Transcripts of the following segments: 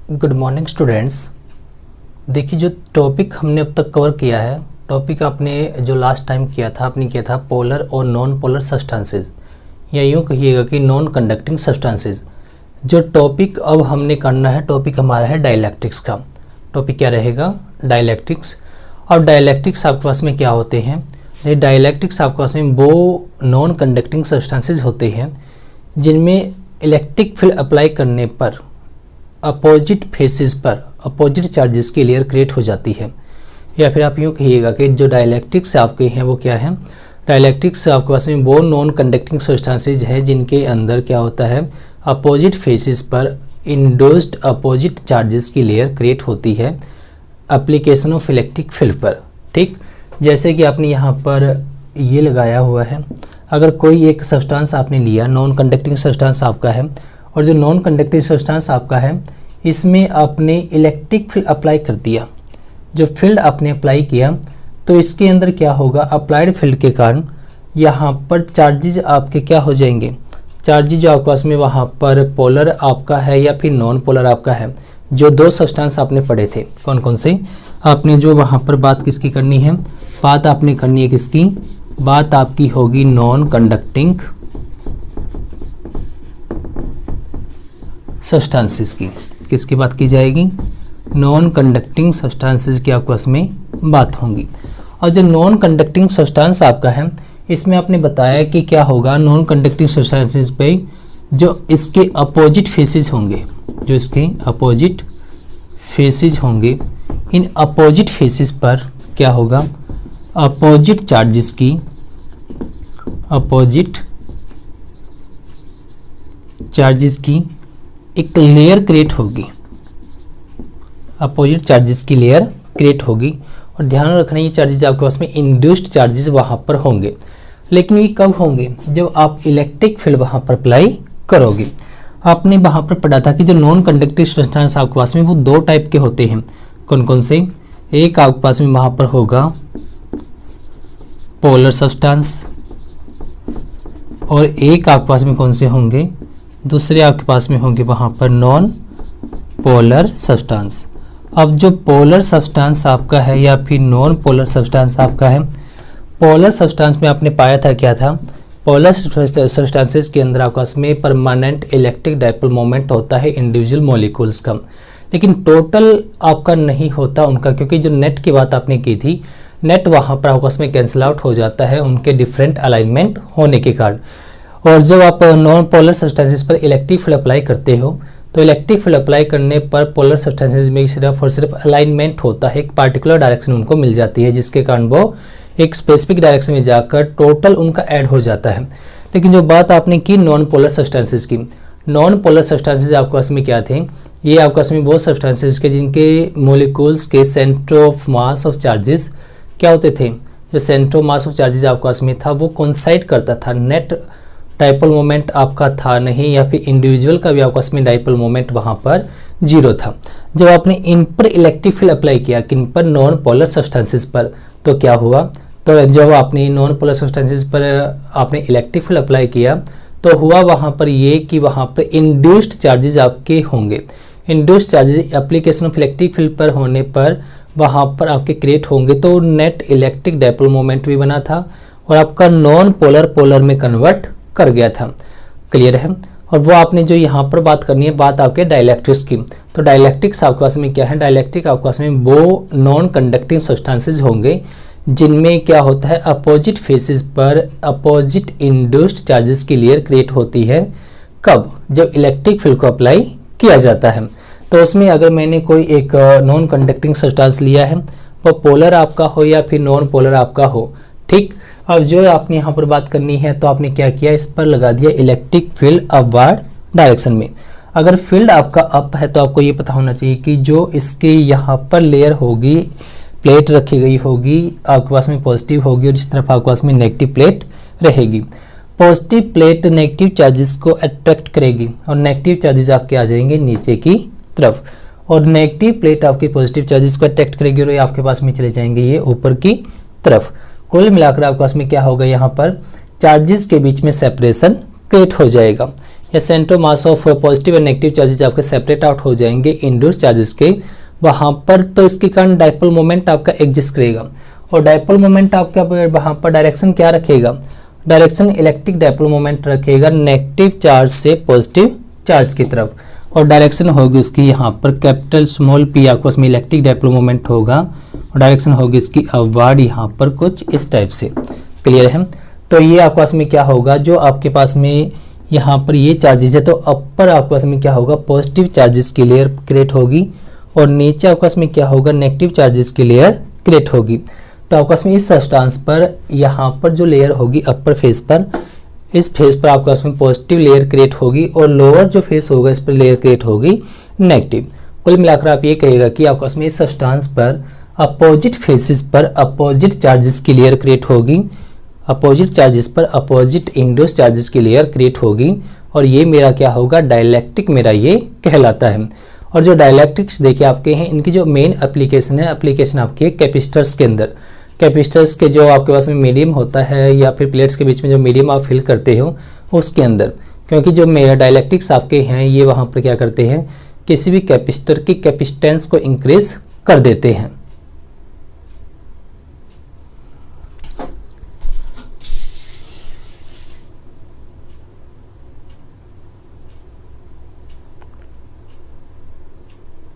Good morning students. देखिए, जो topic हमने अब तक कवर किया है, टॉपिक आपने जो लास्ट टाइम किया था, आपने किया था पोलर और नॉन पोलर सब्सटेंसेस, या यूँ कहिएगा कि नॉन कंडक्टिंग सब्सटेंसेस। जो टॉपिक अब हमने करना है, टॉपिक हमारा है डाइलेक्ट्रिक्स का। टॉपिक क्या रहेगा? डाइलेक्ट्रिक्स। और डाइलेक्ट्रिक्स आपके पास में क्या होते हैं? ये डाइलेक्ट्रिक्स आपके पास में वो नॉन कंडक्टिंग सब्सटेंसेस होते हैं जिनमें इलेक्ट्रिक फील्ड अप्लाई करने पर अपोजिट फेसेस पर अपोजिट चार्जेस की लेयर क्रिएट हो जाती है। या फिर आप यूँ कहिएगा कि जो डाइलेक्ट्रिक्स आपके हैं वो क्या है? डाइलेक्ट्रिक्स आपके पास में वो नॉन कंडक्टिंग सब्सटेंसेज हैं जिनके अंदर क्या होता है, अपोजिट फेसेस पर इंड्यूस्ड अपोजिट चार्जेस की लेयर क्रिएट होती है एप्लीकेशन ऑफ इलेक्ट्रिक फील्ड पर। ठीक, जैसे कि आपने यहाँ पर ये लगाया हुआ है। अगर कोई एक सब्सटेंस आपने लिया, नॉन कंडक्टिंग सब्सटेंस आपका है, और जो नॉन कंडक्टिंग सब्सटेंस आपका है इसमें आपने इलेक्ट्रिक फील्ड अप्लाई कर दिया। जो फील्ड आपने अप्लाई किया तो इसके अंदर क्या होगा, अप्लाइड फील्ड के कारण यहाँ पर चार्जेज आपके क्या हो जाएंगे, चार्जेज जो आपके पास में वहाँ पर पोलर आपका है या फिर नॉन पोलर आपका है। जो दो सब्सटेंस आपने पढ़े थे कौन कौन से, आपने जो वहाँ पर बात किसकी करनी है, बात आपने करनी है किसकी, बात आपकी होगी नॉन कंडक्टिंग सब्सटेंसेस की। किसकी बात की जाएगी? नॉन कंडक्टिंग सब्सटेंसेस की आपके पास में बात होगी। और जो नॉन कंडक्टिंग सब्सटेंस आपका है इसमें आपने बताया कि क्या होगा, नॉन कंडक्टिंग सब्सटेंसेस पे जो इसके अपोजिट फेसेस होंगे, जो इसके अपोजिट फेसेस होंगे, इन अपोजिट फेसेस पर क्या होगा, अपोजिट चार्जेस की, अपोजिट चार्जेस की एक लेयर क्रिएट होगी, अपोजिट चार्जेस की लेयर क्रिएट होगी। और ध्यान रखना ये चार्जेस आपके पास में इंड्यूस्ड चार्जेस वहाँ पर होंगे। लेकिन ये कब होंगे? जब आप इलेक्ट्रिक फील्ड वहाँ पर अप्लाई करोगे। आपने वहाँ पर पढ़ा था कि जो नॉन कंडक्टिव सब्सटेंस आपके पास में वो दो टाइप के होते हैं। कौन कौन से? एक आपके पास में वहाँ पर होगा पोलर सब्सटेंस, और एक आपके पास में कौन से होंगे, दूसरे आपके पास में होंगे वहाँ पर नॉन पोलर सब्सटेंस। अब जो पोलर सब्सटेंस आपका है या फिर नॉन पोलर सब्सटेंस आपका है, पोलर सब्सटेंस में आपने पाया था क्या था, पोलर सब्सटेंसेस के अंदर आपके पास में परमानेंट इलेक्ट्रिक डाइपोल मोमेंट होता है इंडिविजुअल मॉलिक्यूल्स का, लेकिन टोटल आपका नहीं होता उनका, क्योंकि जो नेट की बात आपने की थी, नेट वहाँ पर आपके पास में कैंसिल आउट हो जाता है उनके डिफरेंट अलाइनमेंट होने के कारण। और जब आप नॉन पोलर सब्सटेंसेस पर इलेक्ट्रिक फील्ड अप्लाई करते हो तो इलेक्ट्रिक फील्ड अप्लाई करने पर पोलर सब्सटेंसेस में सिर्फ और सिर्फ अलाइनमेंट होता है, एक पार्टिकुलर डायरेक्शन उनको मिल जाती है जिसके कारण वो एक स्पेसिफिक डायरेक्शन में जाकर टोटल उनका ऐड हो जाता है। लेकिन जो बात आपने की नॉन पोलर सब्सटेंसेस की, नॉन पोलर सब्सटेंसेस आपके पास में क्या थे, ये आपके पास में वो सब्सटेंसेस के जिनके मोलिक्यूल्स के centre of mass of charges क्या होते थे, जो centre of mass of charges आपके पास में था वो कोइंसाइड करता था, नेट डाइपोल मोमेंट आपका था नहीं, या फिर इंडिविजुअल का भी आपस में डाइपोल मोमेंट वहाँ पर जीरो था। जब आपने इन पर इलेक्ट्रिक फील्ड अप्लाई किया, किन पर, नॉन पोलर सब्सटेंसेस पर, तो क्या हुआ, तो जब आपने नॉन पोलर सब्सटेंसेस पर आपने इलेक्ट्रिक फील्ड अप्लाई किया तो हुआ वहाँ पर ये कि वहाँ पर इंड्यूस्ड चार्जेस आपके होंगे। Induced charges application of electric field पर होने पर वहाँ पर आपके क्रिएट होंगे, तो नेट इलेक्ट्रिक डाइपोल मोमेंट भी बना था और आपका नॉन पोलर पोलर में कन्वर्ट कर गया था। क्लियर है? और वो आपने जो यहाँ पर बात करनी है, बात आपके डाइलेक्ट्रिक्स की। तो डाइलेक्ट्रिक्स आपके पास में क्या है, डाइलेक्ट्रिक आपके पास में वो नॉन कंडक्टिंग सब्सटेंसेस होंगे जिनमें क्या होता है, अपोजिट फेसेस पर अपोजिट इंड्यूस्ड चार्जेस की लेयर क्रिएट होती है। कब? जब इलेक्ट्रिक फील्ड को अप्लाई किया जाता है। तो उसमें अगर मैंने कोई एक नॉन कंडक्टिंग सब्सटेंस लिया है, वो पोलर आपका हो या फिर नॉन पोलर आपका हो, ठीक। अब जो आपने यहाँ पर बात करनी है तो आपने क्या किया, इस पर लगा दिया इलेक्ट्रिक फील्ड अपवर्ड डायरेक्शन में। अगर फील्ड आपका अप है तो आपको ये पता होना चाहिए कि जो इसके यहाँ पर लेयर होगी, प्लेट रखी गई होगी, आपके पास में पॉजिटिव होगी और इस तरफ आपके पास में नेगेटिव प्लेट रहेगी। पॉजिटिव प्लेट नेगेटिव चार्जेस को अट्रैक्ट करेगी और नेगेटिव चार्जेस आपके आ जाएंगे नीचे की तरफ, और नेगेटिव प्लेट आपके पॉजिटिव चार्जेस को अट्रैक्ट करेगी और ये आपके पास में चले जाएंगे ये ऊपर की तरफ। कुल मिलाकर आपके पास में क्या होगा, यहाँ पर चार्जेस के बीच में सेपरेशन क्रिएट हो जाएगा। या centre mass of positive and negative charges आपके सेपरेट आउट हो जाएंगे इंड्यूस चार्जेस के, वहाँ पर तो इसके कारण डायपोल मोमेंट आपका एग्जिस्ट करेगा। और डायपोल मोमेंट आपका वहाँ पर डायरेक्शन क्या रखेगा, डायरेक्शन इलेक्ट्रिक डायपोल मोमेंट रखेगा नेगेटिव चार्ज से पॉजिटिव चार्ज की तरफ, और डायरेक्शन होगी उसकी यहाँ पर कैपिटल स्मॉल p आपके पास में इलेक्ट्रिक डायपोल मोमेंट होगा, और डायरेक्शन होगी इसकी अपवर्ड यहाँ पर कुछ इस टाइप से। क्लियर है। तो ये आपके पास में क्या होगा, जो आपके पास में यहाँ पर ये चार्जेस है तो अपर आपके पास में क्या होगा, पॉजिटिव चार्जेस की लेयर क्रिएट होगी, और नीचे आपके पास में क्या होगा, नेगेटिव चार्जेस की लेयर क्रिएट होगी। तो आपके पास में इस सब्सटेंस पर यहाँ पर जो लेयर होगी अपर फेस पर, इस फेस पर आपके पास में पॉजिटिव लेयर क्रिएट होगी, और लोअर जो फेस होगा इस पर लेयर क्रिएट होगी नेगेटिव। कुल मिलाकर आप ये कहेगा कि आपके पास में इस सब्सटेंस पर अपोजिट फेसेस पर अपोजिट चार्जेस की लेयर क्रिएट होगी, अपोजिट चार्जेस पर अपोजिट इंड्यूस चार्जेस की लेयर क्रिएट होगी, और ये मेरा क्या होगा, डाइलेक्ट्रिक मेरा ये कहलाता है। और जो डाइलेक्ट्रिक्स देखिए आपके हैं, इनकी जो मेन एप्लीकेशन है, एप्लीकेशन आपकी है कैपेसिटर्स के अंदर। कैपेसिटर्स के जो आपके पास में मीडियम होता है या फिर प्लेट्स के बीच में जो मीडियम आप फिल करते हो उसके अंदर, क्योंकि जो मेरा डाइलेक्ट्रिक्स आपके हैं ये वहाँ पर क्या करते हैं, किसी भी कैपेसिटर की कैपेसिटेंस को इंक्रीज कर देते हैं।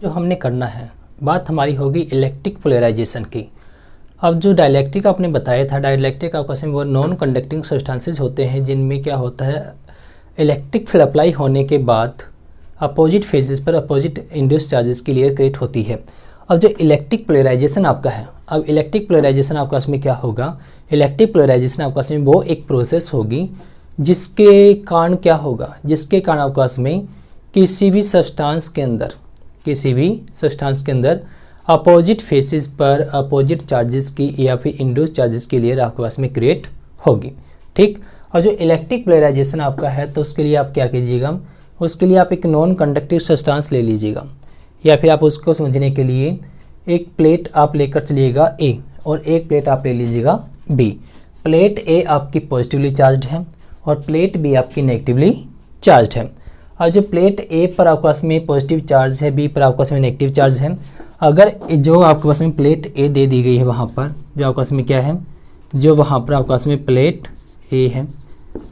जो हमने करना है, बात हमारी होगी इलेक्ट्रिक पोलराइजेशन की। अब जो डाइलेक्ट्रिक आपने बताया था, डाइलेक्ट्रिक आपस में वो नॉन कंडक्टिंग सब्सटेंसेस होते हैं जिनमें क्या होता है, इलेक्ट्रिक फील्ड अप्लाई होने के बाद अपोजिट फेजेस पर अपोजिट इंड्यूस चार्जेस की लेयर क्रिएट होती है। अब जो इलेक्ट्रिक पोलराइजेशन आपका है, अब इलेक्ट्रिक पोलराइजेशन आपके पास में क्या होगा, इलेक्ट्रिक पोलराइजेशन आपके पास में वो एक प्रोसेस होगी जिसके कारण क्या होगा, जिसके कारण आपके पास में किसी भी सब्सटेंस के अंदर, किसी भी सब्सटेंस के अंदर अपोजिट फेसेस पर अपोजिट चार्जेस की या फिर इंड्यूस चार्जेस की लेयर आपके पास में क्रिएट होगी। ठीक। और जो इलेक्ट्रिक पोलराइजेशन आपका है तो उसके लिए आप क्या कीजिएगा, उसके लिए आप एक नॉन कंडक्टिव सब्सटेंस ले लीजिएगा, या फिर आप उसको समझने के लिए एक प्लेट आप लेकर चलिएगा A और एक प्लेट आप ले लीजिएगा B। प्लेट A आपकी पॉजिटिवली चार्ज है और प्लेट B आपकी नेगेटिवली चार्ज है। और जो प्लेट A पर आपके पास में पॉजिटिव चार्ज है, B पर आपके पास में नेगेटिव चार्ज है, अगर जो आपके पास में प्लेट A दे दी गई है वहाँ पर, जो आपके पास में क्या है, जो वहाँ पर आपके पास में प्लेट A है,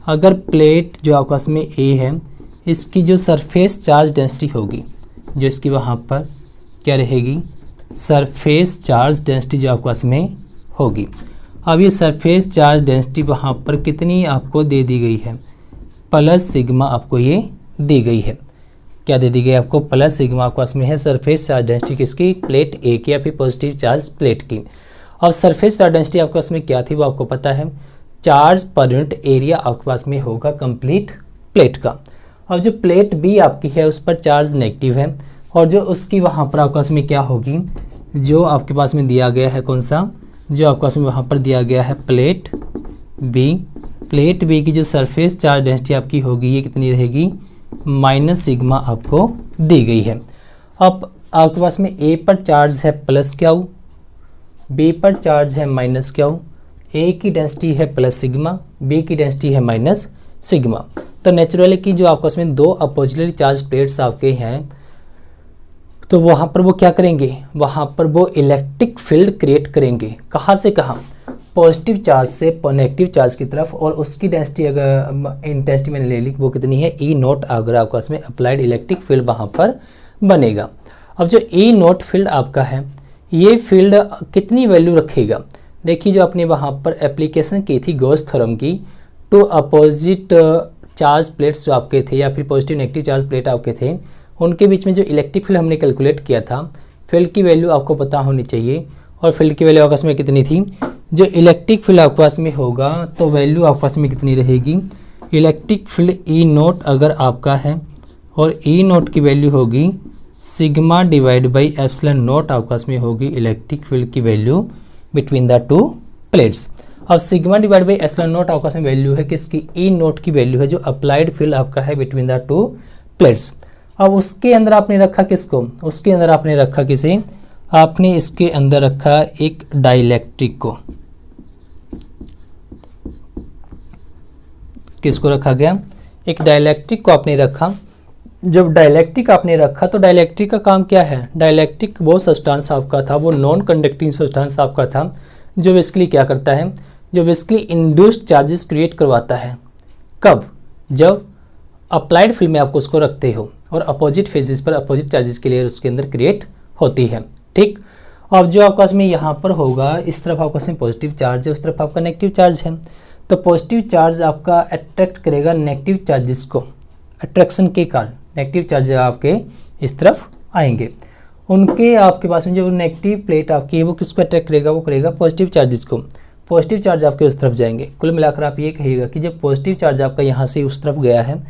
अगर प्लेट जो आपके पास में A है इसकी जो सरफेस चार्ज डेंसिटी होगी, जो इसकी वहाँ पर क्या रहेगी, सरफेस चार्ज डेंसिटी जो आपके पास में होगी। अब ये सरफेस चार्ज डेंसिटी वहाँ पर कितनी आपको दे दी गई है, प्लस सिग्मा आपको ये दी गई है। क्या दे दी गई आपको, प्लस सिग्मा आपके पास में है सरफेस चार्ज डेंसिटी किसकी, प्लेट A की या फिर पॉजिटिव चार्ज प्लेट की। और सरफेस चार्ज डेंसिटी आपके पास में क्या थी वो आपको पता है, चार्ज पर यूनिट एरिया आपके पास में होगा कंप्लीट प्लेट का। और जो प्लेट B आपकी है उस पर चार्ज नेगेटिव है, और जो उसकी वहाँ पर आपके पास में क्या होगी, जो आपके पास में दिया गया है कौन सा, जो आपके पास में वहाँ पर दिया गया है प्लेट B, प्लेट B की जो सरफेस चार्ज डेंसिटी आपकी होगी ये कितनी रहेगी, माइनस सिग्मा आपको दी गई है। अब आपके पास में A पर चार्ज है प्लस क्या हो, B पर चार्ज है माइनस क्या हो, A की डेंसिटी है प्लस सिग्मा, B की डेंसिटी है माइनस सिग्मा। तो नेचुरली कि जो आपके पास में दो अपोजिटली चार्ज प्लेट्स आपके हैं तो वहाँ पर वो क्या करेंगे, वहाँ पर वो इलेक्ट्रिक फील्ड क्रिएट करेंगे। कहाँ से कहाँ, पॉजिटिव चार्ज से नेगेटिव चार्ज की तरफ, और उसकी डेंसिटी अगर इंटेंसिटी मैंने ले ली वो कितनी है, E नोट, अगर आपका इसमें अप्लाइड इलेक्ट्रिक फील्ड वहाँ पर बनेगा। अब जो E नोट फील्ड आपका है ये फील्ड कितनी वैल्यू रखेगा, देखिए जो आपने वहाँ पर एप्लीकेशन की थी गॉस थ्योरम की, टू अपोजिट चार्ज प्लेट्स जो आपके थे या फिर पॉजिटिव नेगेटिव चार्ज प्लेट आपके थे उनके बीच में जो इलेक्ट्रिक फील्ड हमने कैलकुलेट किया था, फील्ड की वैल्यू आपको पता होनी चाहिए। और फील्ड की वैल्यू आपस में कितनी थी, जो इलेक्ट्रिक फील्ड आपके पास में होगा तो वैल्यू आपके पास में कितनी रहेगी, इलेक्ट्रिक फील्ड E नोट अगर आपका है और E नोट की वैल्यू होगी sigma divide by epsilon naught आपके पास में होगी इलेक्ट्रिक फील्ड की value between the two plates. अब sigma divide by epsilon naught आपके पास में वैल्यू है किसकी, E नोट की वैल्यू है जो अप्लाइड फील्ड आपका है बिटवीन द टू प्लेट्स। अब उसके अंदर आपने रखा किसको, उसके अंदर आपने रखा किसे, आपने इसके अंदर रखा एक डाइलेक्ट्रिक को, किसको रखा गया, एक डाइलेक्ट्रिक को आपने रखा। जब डाइलेक्ट्रिक आपने रखा तो डाइलेक्ट्रिक का काम क्या है, डाइलेक्ट्रिक वो सब्सटेंस आपका था, वो नॉन कंडक्टिंग सब्सटेंस आपका था, जो बेसिकली क्या करता है, जो बेसिकली इंड्यूस्ड चार्जेस क्रिएट करवाता है। कब, जब अप्लाइड फील्ड में आपको उसको रखते हो और अपोजिट फेजेस पर अपोजिट चार्जेस के लिए उसके अंदर क्रिएट होती है। ठीक, अब जो आपका इसमें यहाँ पर होगा, इस तरफ आपका इसमें पॉजिटिव चार्ज है, उस तरफ आपका नेगेटिव चार्ज है, तो पॉजिटिव चार्ज आपका अट्रैक्ट करेगा नेगेटिव चार्जेस को, अट्रैक्शन के कारण नेगेटिव चार्ज आपके इस तरफ आएंगे। उनके आपके पास में जो नेगेटिव प्लेट आपकी है वो किसको अट्रैक्ट करेगा, वो करेगा पॉजिटिव चार्जेस को, पॉजिटिव चार्ज आपके उस तरफ जाएंगे। कुल मिलाकर आप ये कहिएगा कि जब पॉजिटिव चार्ज आपका यहाँ से उस तरफ गया है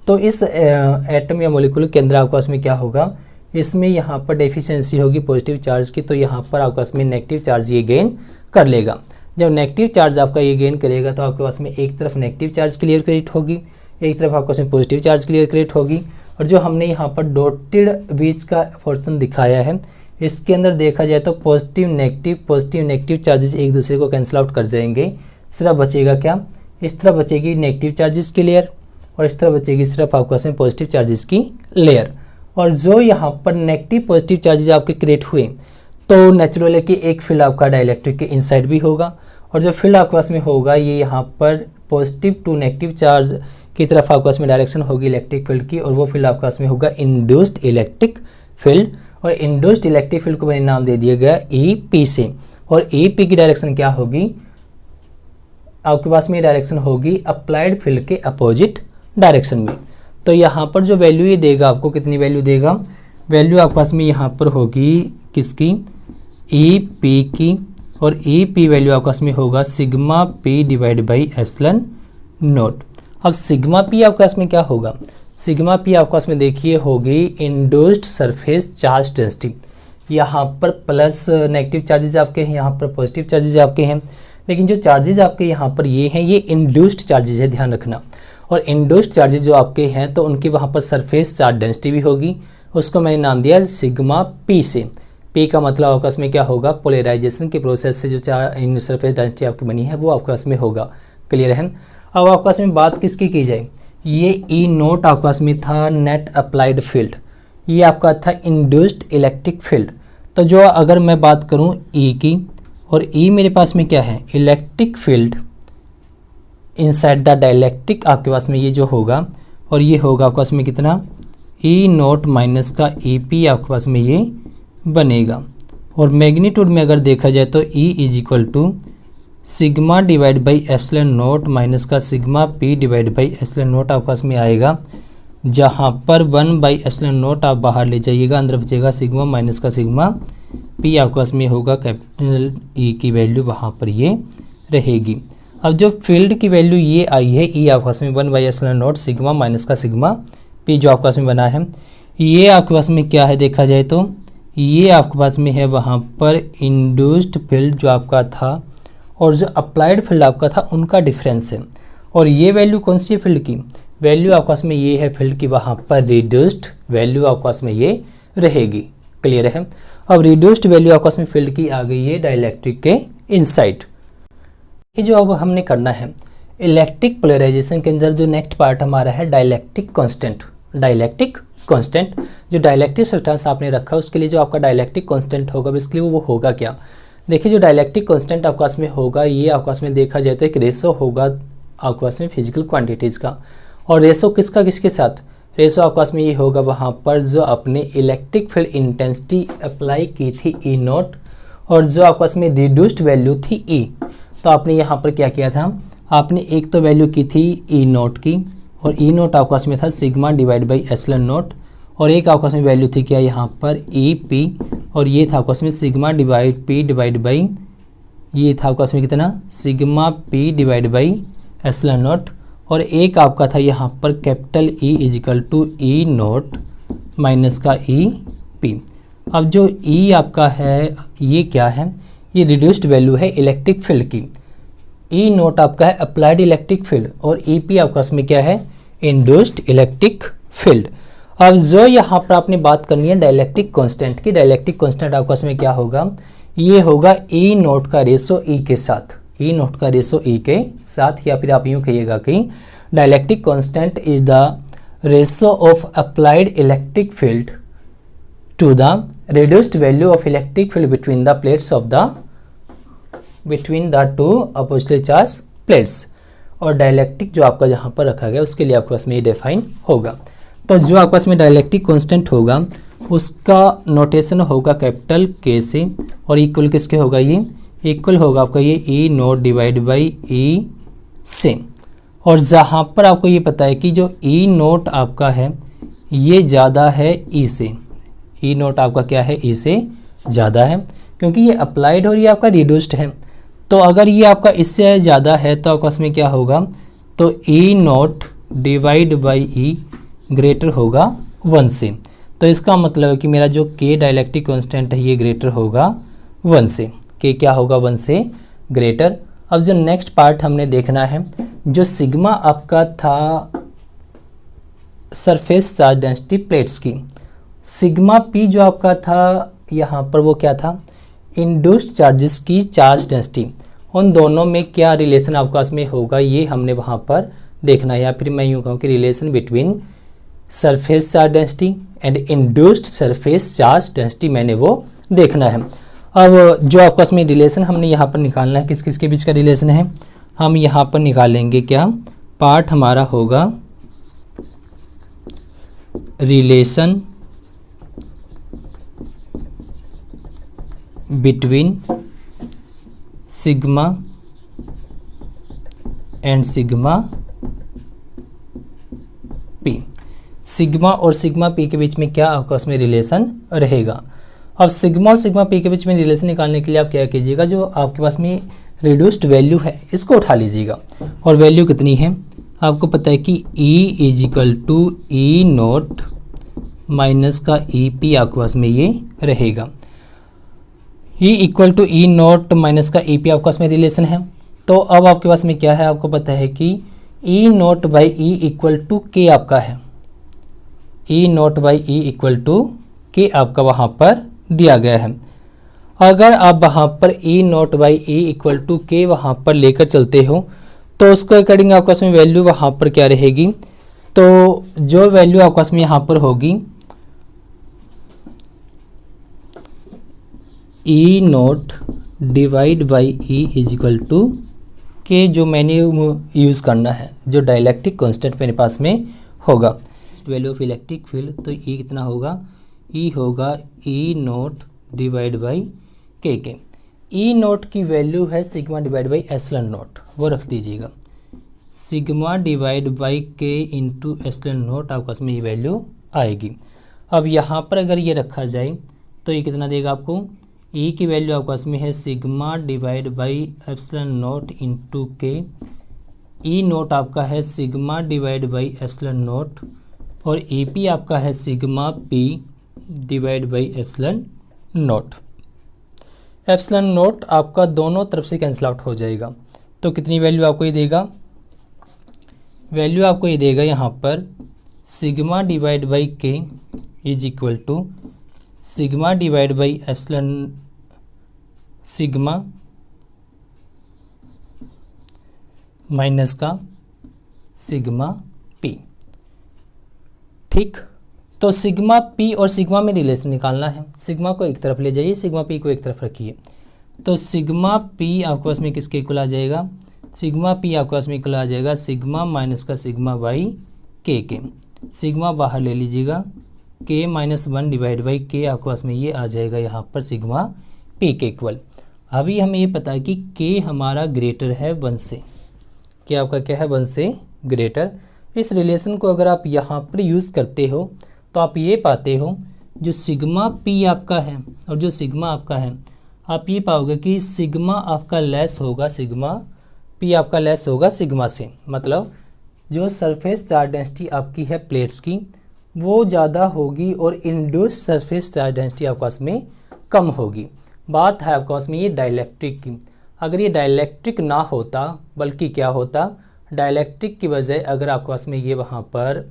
तो इस एटम या मॉलिक्यूल के अंदर आपका इसमें क्या होगा, इसमें यहाँ पर डेफिशिएंसी होगी पॉजिटिव चार्ज की, तो यहाँ पर आपका इसमें नेगेटिव चार्ज ये गेन कर लेगा। जब नेगेटिव चार्ज आपका ये गेन करेगा तो आपके पास में एक तरफ नेगेटिव चार्ज क्लियर क्रिएट होगी, एक तरफ आपका इसमें पॉजिटिव चार्ज क्लियर क्रिएट होगी। और जो हमने यहाँ पर डॉटेड बीच का पोर्शन दिखाया है, इसके अंदर देखा जाए तो पॉजिटिव नेगेटिव चार्जेस एक दूसरे को कैंसिल आउट कर जाएंगे। सिर्फ बचेगा क्या, इस तरफ बचेगी नेगेटिव चार्जेस की लेयर और इस तरफ बचेगी सिर्फ आपको इसमें पॉजिटिव चार्जेस की लेयर। और जो यहाँ पर नेगेटिव पॉजिटिव चार्जेस आपके क्रिएट हुए तो नेचुरल है कि एक फील्ड आपका डाइलेक्ट्रिक के इनसाइड भी होगा, और जो फील्ड आपके पास में होगा ये यहाँ पर पॉजिटिव टू नेगेटिव चार्ज की तरफ आपके पास में डायरेक्शन होगी इलेक्ट्रिक फील्ड की, और वो फील्ड आपके पास में होगा इंड्यूस्ड इलेक्ट्रिक फील्ड। और इंड्यूस्ड इलेक्ट्रिक फील्ड को मैंने नाम दे दिया गया EP से, और EP की डायरेक्शन क्या होगी, आपके पास में डायरेक्शन होगी अप्लाइड फील्ड के अपोजिट डायरेक्शन में। तो यहाँ पर जो वैल्यू ये देगा आपको, कितनी वैल्यू देगा, वैल्यू आपके पास में यहाँ पर होगी किसकी, EP की, और EP वैल्यू आपके पास में होगा sigma P divide by epsilon not. अब सिग्मा P आपके पास में क्या होगा, सिग्मा P आपके पास में देखिए होगी इंड्यूस्ड सरफेस चार्ज डेंसिटी। यहाँ पर प्लस नेगेटिव चार्जेस आपके हैं, यहाँ पर पॉजिटिव चार्जेस आपके हैं, लेकिन जो चार्जेस आपके यहाँ पर ये हैं ये इंड्यूस्ड चार्जेस है, ध्यान रखना। और इंड्यूस्ड चार्जेस जो आपके हैं तो उनकी वहाँ पर सरफेस चार्ज डेंसिटी भी होगी, उसको मैंने नाम दिया सिग्मा P से। P का मतलब आपका इसमें क्या होगा, पोलराइजेशन के प्रोसेस से जो सरफेस डेंसिटी आपकी बनी है वो आपका इसमें होगा। क्लियर है। अब आपका इसमें बात किसकी की जाए, ये E0 आपका इसमें था नेट अप्लाइड फील्ड, ये आपका था इंड्यूस्ड इलेक्ट्रिक फील्ड। तो जो अगर मैं बात करूँ E की, और E मेरे पास में क्या है, electric field inside the dielectric आपके पास में ये जो होगा, और ये होगा आपके पास में कितना, E0 माइनस का EP आपके पास में ये बनेगा। और मैग्नीट्यूड में अगर देखा जाए तो E is equal to sigma divide by epsilon naught minus का sigma P divide by epsilon naught आपके पास में आएगा, जहाँ पर 1 बाई एप्सिलॉन नॉट आप बाहर ले जाइएगा, अंदर बचेगा सिग्मा माइनस का सिग्मा P आपके पास में होगा, कैपिटल E की वैल्यू वहाँ पर ये रहेगी। अब जो फील्ड की वैल्यू ये आई है E आपके पास में 1 by epsilon not sigma minus का सिग्मा P जो आपके पास में बना है, ये आपके पास में क्या है देखा जाए तो ये आपके पास में है वहाँ पर इंड्यूस्ड फील्ड जो आपका था और जो अप्लाइड फील्ड आपका था उनका डिफरेंस है। और ये वैल्यू कौन सी है फील्ड की, वैल्यू आपके पास में ये है फील्ड की, वहाँ पर रिड्यूस्ड वैल्यू आपके पास में ये रहेगी। क्लियर है। अब रिड्यूस्ड वैल्यू आपके पास में फील्ड की आ गई है डाइलेक्ट्रिक के इनसाइड। ये जो अब हमने करना है इलेक्ट्रिक पोलराइजेशन के अंदर जो नेक्स्ट पार्ट हमारा है डाइलेक्ट्रिक कांस्टेंट। डाइलेक्ट्रिक कांस्टेंट, जो डाइलेक्ट्रिक सब्सटेंस आपने रखा है उसके लिए जो आपका डाइलेक्ट्रिक कांस्टेंट होगा बेसिकली वो होगा क्या, देखिए जो डाइलेक्ट्रिक कांस्टेंट आपके पास में होगा ये आपके पास में देखा जाए तो एक रेशो होगा आपके पास में फिजिकल क्वांटिटीज़ का। और रेशो किसका किसके साथ, रेशो आपके पास में ये होगा वहाँ पर जो अपने इलेक्ट्रिक फील्ड इंटेंसिटी अप्लाई की थी E0 और जो आपके पास में रिड्यूस्ड वैल्यू थी E। तो आपने यहाँ पर क्या किया था, आपने एक तो वैल्यू की थी E0 की, और E0 आपके पास में था sigma divide by epsilon naught, और एक आपके पास में वैल्यू थी क्या यहाँ पर EP, और ये था आपके पास में सिग्मा P डिवाइड बाई, ये था आपके पास में कितना sigma P divide by epsilon naught, और एक आपका था यहाँ पर capital E is equal to E0 minus का EP। अब जो E आपका है ये क्या है, ये रिड्यूस्ड वैल्यू है इलेक्ट्रिक फील्ड की। E0 आपका है अप्लाइड इलेक्ट्रिक फील्ड और EP आपका इसमें क्या है इंड्यूस्ड इलेक्ट्रिक फील्ड। अब जो यहाँ पर आपने बात करनी है डाइलेक्ट्रिक कांस्टेंट की, डाइलेक्ट्रिक कांस्टेंट आपका इसमें क्या होगा, ये होगा E0 का रेशो E के साथ, E0 का रेशो E के साथ, या फिर आप यूँ कहिएगा कि dielectric constant is the ratio of applied electric field to the reduced value of electric field between the plates of the two oppositely charged plates। और डाइलेक्ट्रिक जो आपका जहाँ पर रखा गया उसके लिए आपके पास में ये डिफाइन होगा। तो जो आपके पास में डाइलेक्ट्रिक कांस्टेंट होगा उसका नोटेशन होगा कैपिटल के से, और इक्वल किसके होगा, ये इक्वल होगा आपका ये ई नोट डिवाइड बाई ई से। और जहाँ पर आपको ये पता है कि जो ई नोट आपका है ये ज़्यादा है ई से, ई नोट आपका क्या है ई से ज़्यादा है, क्योंकि ये अप्लाइड और ये आपका रिड्यूस्ड है। तो अगर ये आपका इससे ज़्यादा है तो आपका इसमें क्या होगा, तो E naught divide by E greater होगा 1 से। तो इसका मतलब है कि मेरा जो के डाइलेक्ट्रिक कांस्टेंट है ये ग्रेटर होगा 1 से, के क्या होगा 1 से ग्रेटर। अब जो नेक्स्ट पार्ट हमने देखना है, जो सिग्मा आपका था सरफेस चार्ज डेंसिटी प्लेट्स की, सिग्मा पी जो आपका था यहाँ पर वो क्या था, इंड्यूस्ड चार्जेस की चार्ज डेंसिटी, उन दोनों में क्या रिलेशन आपके पास में होगा ये हमने वहाँ पर देखना है। या फिर मैं यूँ कहूँ कि relation between surface charge density and induced surface charge density मैंने वो देखना है। अब जो आपके पास में रिलेशन हमने यहाँ पर निकालना है, किस किस के बीच का रिलेशन है, हम यहाँ पर निकालेंगे क्या, पार्ट हमारा होगा relation between sigma and sigma P. Sigma और सिग्मा पी के बीच में क्या आपस में रिलेशन रहेगा। अब सिग्मा और सिग्मा पी के बीच में रिलेशन निकालने के लिए आप क्या कीजिएगा, जो आपके पास में रिड्यूस्ड वैल्यू है इसको उठा लीजिएगा। और वैल्यू कितनी है आपको पता है कि E is equal to E naught minus का ई पी आपके पास में ये रहेगा। E equal to E naught minus का ई पी आपके पास में रिलेशन है। तो अब आपके पास में क्या है, आपको पता है कि E naught by E equal to K आपका है, E naught by E equal to K आपका वहाँ पर दिया गया है। अगर आप वहाँ पर E naught by E equal to K वहाँ पर लेकर चलते हो तो उसके अकॉर्डिंग आपके पास में वैल्यू वहाँ पर क्या रहेगी, तो जो वैल्यू आपके पास में यहाँ पर होगी E naught divide by E is equal to K, जो मैंने यूज़ करना है जो डाइलेक्ट्रिक कांस्टेंट मेरे पास में होगा। वैल्यू ऑफ इलेक्ट्रिक फील्ड, तो ई कितना होगा, ई होगा ई नोट डिवाइड बाई के। ई नोट की वैल्यू है sigma divide by epsilon note, वो रख दीजिएगा, सिग्मा डिवाइड बाई के इंटू एप्सिलॉन नोट आपके पास में ये वैल्यू आएगी। अब यहाँ पर अगर ये रखा जाए तो ये कितना देगा आपको, ई की वैल्यू आपके पास में है sigma divide by epsilon note into के, ई नोट आपका है sigma divide by epsilon note, और ई पी आपका है sigma P divide by epsilon note. Epsilon note आपका दोनों तरफ से कैंसिल आउट हो जाएगा, तो कितनी वैल्यू आपको ये देगा, वैल्यू आपको ये देगा यहाँ पर sigma divide by K is equal to sigma divide by epsilon sigma minus का सिग्मा पी। ठीक, तो सिग्मा पी और सिग्मा में रिलेशन निकालना है, सिग्मा को एक तरफ ले जाइए, सिग्मा पी को एक तरफ रखिए। तो सिग्मा पी आपके पास में किसके इक्वल आ जाएगा, सिग्मा पी आपके पास में इक्वल आ जाएगा सिग्मा माइनस का सिग्मा बाई के। सिग्मा बाहर ले लीजिएगा, के माइनस 1 डिवाइड बाई के आपके पास में ये आ जाएगा यहाँ पर सिग्मा पी के इक्वल। अभी हमें ये पता है कि के हमारा ग्रेटर है 1 से, के आपका क्या है 1 से ग्रेटर। इस रिलेशन को अगर आप यहाँ पर यूज़ करते हो तो आप ये पाते हो जो सिग्मा पी आपका है और जो सिग्मा आपका है, आप ये पाओगे कि सिग्मा आपका लेस होगा, सिग्मा पी आपका लेस होगा सिग्मा से। मतलब जो सरफेस चार्ज डेंसिटी आपकी है प्लेट्स की वो ज़्यादा होगी और इंड्यूस्ड सरफेस चार्ज डेंसिटी आपके पास में कम होगी। बात है आपके पास में ये डाइलेक्ट्रिक की। अगर ये डाइलेक्ट्रिक ना होता बल्कि क्या होता, डाइलेक्ट्रिक की बजाय अगर आपके पास में ये वहाँ पर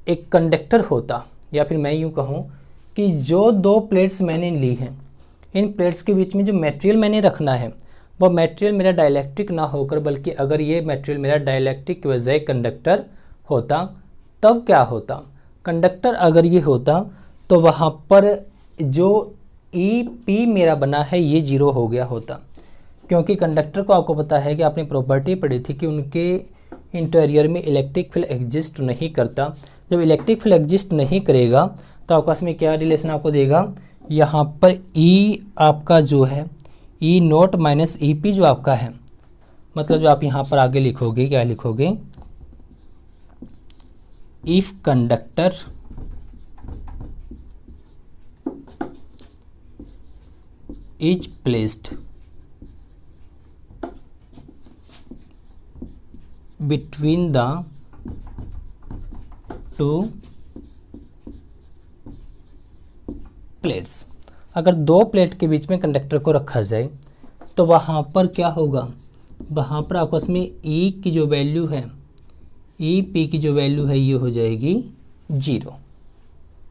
एक कंडक्टर होता, या फिर मैं यूँ कहूँ कि जो दो प्लेट्स मैंने ली हैं इन प्लेट्स के बीच में जो मटेरियल मैंने रखना है वह मटेरियल मेरा डाइलेक्ट्रिक ना होकर, बल्कि अगर ये मटेरियल मेरा डाइलेक्ट्रिक के बजाय कंडक्टर होता तब क्या होता, कंडक्टर अगर ये होता तो वहाँ पर जो ई पी मेरा बना है ये जीरो हो गया होता, क्योंकि कंडक्टर को आपको पता है कि आपने प्रॉपर्टी पढ़ी थी कि उनके इंटीरियर में इलेक्ट्रिक फील्ड एग्जिस्ट नहीं करता। जब इलेक्ट्रिक फील्ड एग्जिस्ट नहीं करेगा तो आपके पास में क्या रिलेशन आपको देगा, यहाँ पर ई आपका जो है E naught minus E P जो आपका है, मतलब जो आप यहाँ पर आगे लिखोगे, क्या लिखोगे, if conductor is placed between the two plates, अगर दो प्लेट के बीच में कंडक्टर को रखा जाए तो वहाँ पर क्या होगा, वहाँ पर आपस में ई की जो वैल्यू है, ई पी की जो वैल्यू है ये हो जाएगी zero.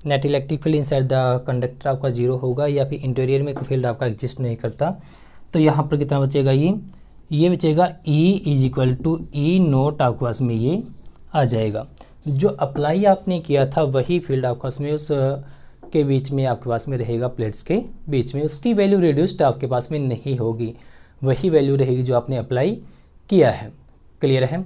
Net electric field inside the conductor आपका जीरो होगा, या फिर इंटीरियर में फील्ड आपका एग्जिस्ट नहीं करता। तो यहाँ पर कितना बचेगा, ये बचेगा E is equal to E naught आपके पास में ये आ जाएगा। जो अप्लाई आपने किया था वही फील्ड आपके पास में उस के बीच में आपके पास में रहेगा, प्लेट्स के बीच में, उसकी वैल्यू रिड्यूस्ड आपके पास में नहीं होगी, वही वैल्यू रहेगी जो आपने अप्लाई किया है। क्लियर है।